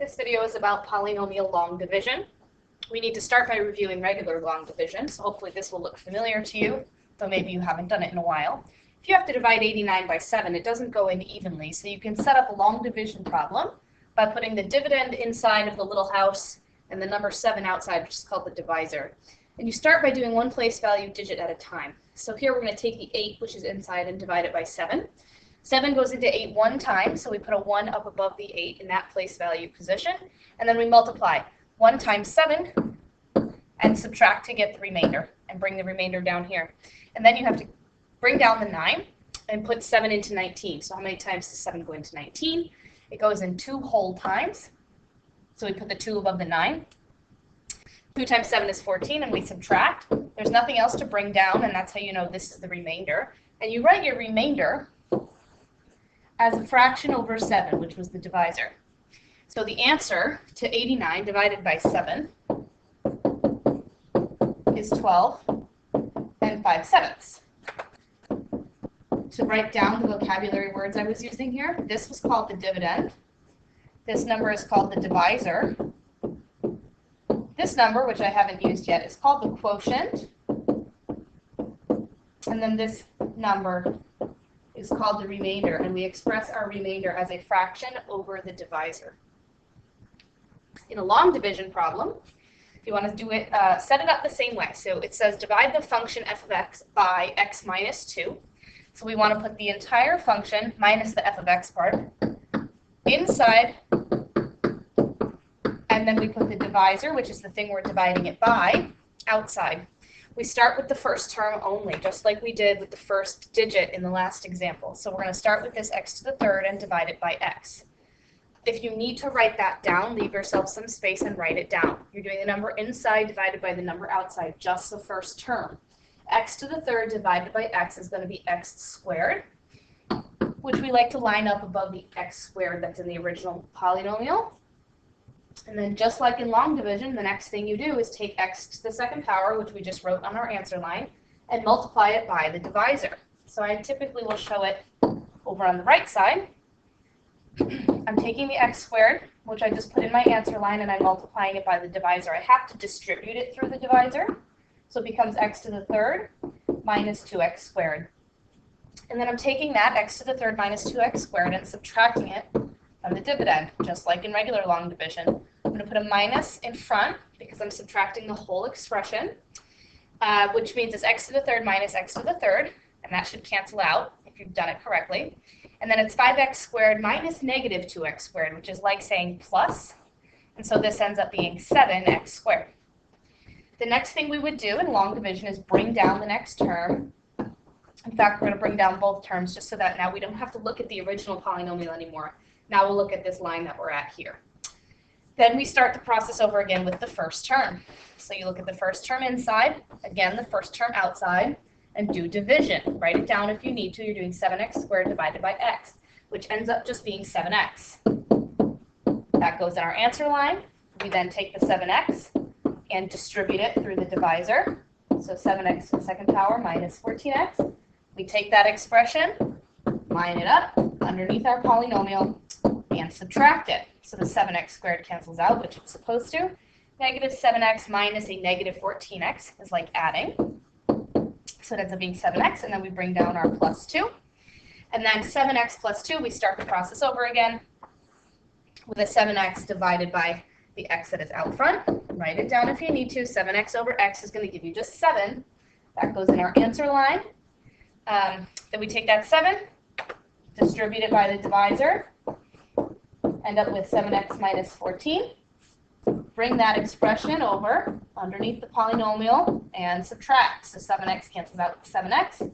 This video is about polynomial long division. We need to start by reviewing regular long division, so hopefully this will look familiar to you, though maybe you haven't done it in a while. If you have to divide 89 by 7, it doesn't go in evenly, so you can set up a long division problem by putting the dividend inside of the little house and the number 7 outside, which is called the divisor. And you start by doing one place value digit at a time. So here we're going to take the 8, which is inside, and divide it by 7. 7 goes into 8 one time, so we put a 1 up above the 8 in that place value position, and then we multiply 1 times 7 and subtract to get the remainder, and bring the remainder down here. And then you have to bring down the 9 and put 7 into 19. So how many times does 7 go into 19? It goes in 2 whole times, so we put the 2 above the 9. 2 times 7 is 14, and we subtract. There's nothing else to bring down, and that's how you know this is the remainder. And you write your remainder as a fraction over 7, which was the divisor. So the answer to 89 divided by 7 is 12 and 5/7. To write down the vocabulary words I was using here, this was called the dividend. This number is called the divisor. This number, which I haven't used yet, is called the quotient. And then this number is called the remainder, and we express our remainder as a fraction over the divisor. In a long division problem, if you want to do it, set it up the same way. So it says divide the function f of x by x minus 2. So we want to put the entire function minus the f of x part inside, and then we put the divisor, which is the thing we're dividing it by, outside. We start with the first term only, just like we did with the first digit in the last example. So we're going to start with this x to the third and divide it by x. If you need to write that down, leave yourself some space and write it down. You're doing the number inside divided by the number outside, just the first term. X to the third divided by x is going to be x squared, which we like to line up above the x squared that's in the original polynomial. And then just like in long division, the next thing you do is take x to the second power, which we just wrote on our answer line, and multiply it by the divisor. So I typically will show it over on the right side. I'm taking the x squared, which I just put in my answer line, and I'm multiplying it by the divisor. I have to distribute it through the divisor, so it becomes x to the third minus 2x squared. And then I'm taking that x to the third minus 2x squared and subtracting it from the dividend, just like in regular long division. I'm going to put a minus in front because I'm subtracting the whole expression, which means it's x to the third minus x to the third, and that should cancel out if you've done it correctly. And then it's 5x squared minus negative 2x squared, which is like saying plus, and so this ends up being 7x squared. The next thing we would do in long division is bring down the next term. In fact, we're going to bring down both terms just so that now we don't have to look at the original polynomial anymore. Now we'll look at this line that we're at here. Then we start the process over again with the first term. So you look at the first term inside, again the first term outside, and do division. Write it down if you need to. You're doing 7x squared divided by x, which ends up just being 7x. That goes in our answer line. We then take the 7x and distribute it through the divisor. So 7x to the second power minus 14x. We take that expression, line it up underneath our polynomial, and subtract it. So the 7x squared cancels out, which it's supposed to. Negative 7x minus a negative 14x is like adding. So it ends up being 7x, and then we bring down our plus 2. And then 7x plus 2, we start the process over again with a 7x divided by the x that is out front. Write it down if you need to. 7x over x is going to give you just 7. That goes in our answer line. Then we take that 7, distribute it by the divisor, end up with 7x minus 14. Bring that expression over underneath the polynomial and subtract. So 7x cancels out with 7x.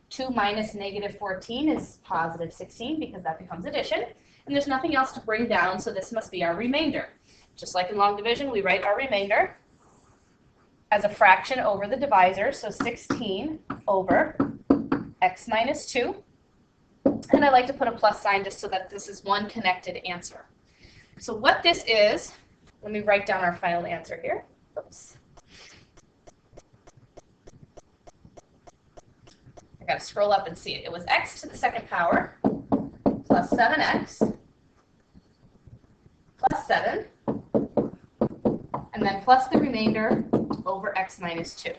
2 minus negative 14 is positive 16 because that becomes addition. And there's nothing else to bring down, so this must be our remainder. Just like in long division, we write our remainder as a fraction over the divisor, so 16 over x minus 2. And I like to put a plus sign just so that this is one connected answer. So what this is, let me write down our final answer here. Oops. I got to scroll up and see it. It was x to the second power plus 7x plus 7, and then plus the remainder over x minus 2.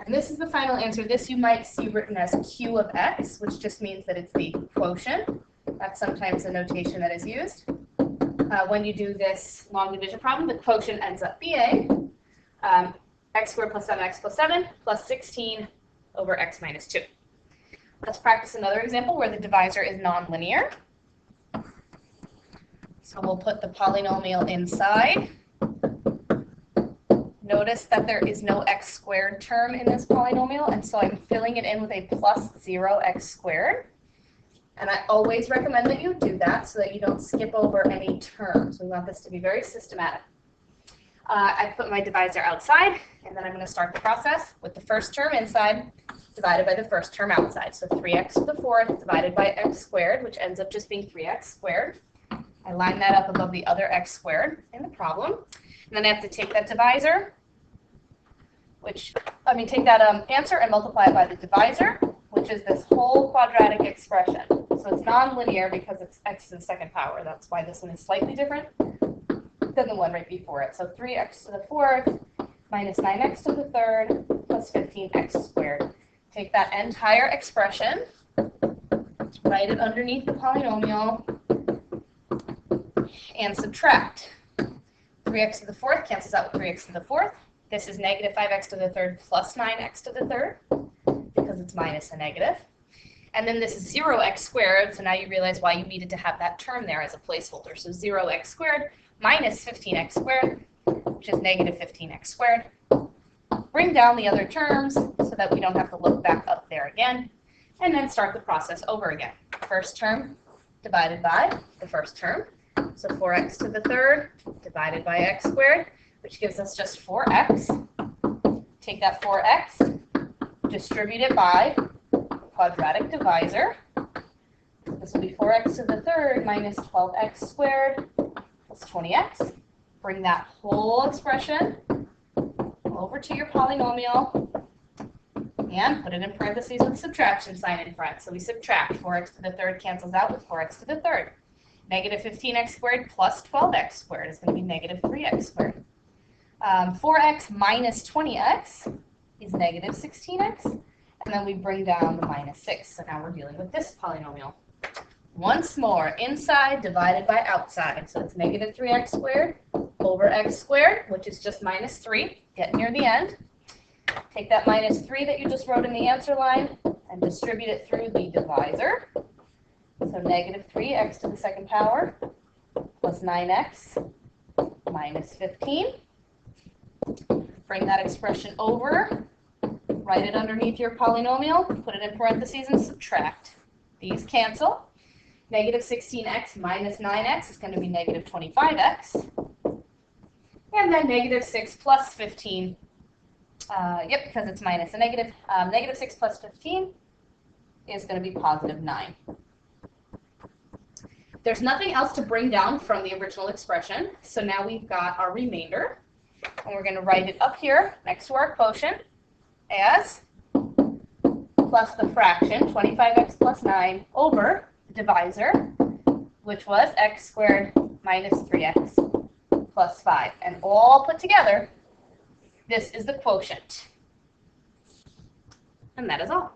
And this is the final answer. This you might see written as q of x, which just means that it's the quotient. That's sometimes the notation that is used. When you do this long division problem, the quotient ends up being x squared plus 7x plus 7 plus 16 over x minus 2. Let's practice another example where the divisor is nonlinear. So we'll put the polynomial inside. Notice that there is no x squared term in this polynomial, and so I'm filling it in with a plus 0x squared. And I always recommend that you do that so that you don't skip over any terms. We want this to be very systematic. I put my divisor outside, and then I'm going to start the process with the first term inside divided by the first term outside. So 3x to the 4th divided by x squared, which ends up just being 3x squared. I line that up above the other x squared in the problem. And then I have to take that divisor, take that answer and multiply it by the divisor, which is this whole quadratic expression. So it's nonlinear because it's x to the second power. That's why this one is slightly different than the one right before it. So 3x to the 4th minus 9x to the 3rd plus 15x squared. Take that entire expression, write it underneath the polynomial, and subtract. 3x to the 4th cancels out with 3x to the 4th. This is negative 5x to the 3rd plus 9x to the 3rd because it's minus a negative. And then this is 0x squared, so now you realize why you needed to have that term there as a placeholder. So 0x squared minus 15x squared, which is negative 15x squared. Bring down the other terms so that we don't have to look back up there again, and then start the process over again. First term divided by the first term. So 4x to the 3rd divided by x squared, which gives us just 4x. Take that 4x, distribute it by quadratic divisor. This will be 4x to the 3rd minus 12x squared plus 20x. Bring that whole expression over to your polynomial and put it in parentheses with subtraction sign in front. So we subtract. 4x to the 3rd cancels out with 4x to the 3rd. Negative 15x squared plus 12x squared is going to be negative 3x squared. 4x minus 20x is negative 16x. And then we bring down the minus 6. So now we're dealing with this polynomial. Once more, inside divided by outside. So it's negative 3x squared over x squared, which is just minus 3. Get near the end. Take that minus 3 that you just wrote in the answer line and distribute it through the divisor. So negative 3x to the second power plus 9x minus 15. Bring that expression over. Write it underneath your polynomial. Put it in parentheses and subtract. These cancel. Negative 16x minus 9x is going to be negative 25x. And then negative 6 plus 15. Because it's minus a negative. Negative 6 plus 15 is going to be positive 9. There's nothing else to bring down from the original expression. So now we've got our remainder. And we're going to write it up here next to our quotient as plus the fraction, 25x plus 9, over the divisor, which was x squared minus 3x plus 5. And all put together, this is the quotient. And that is all.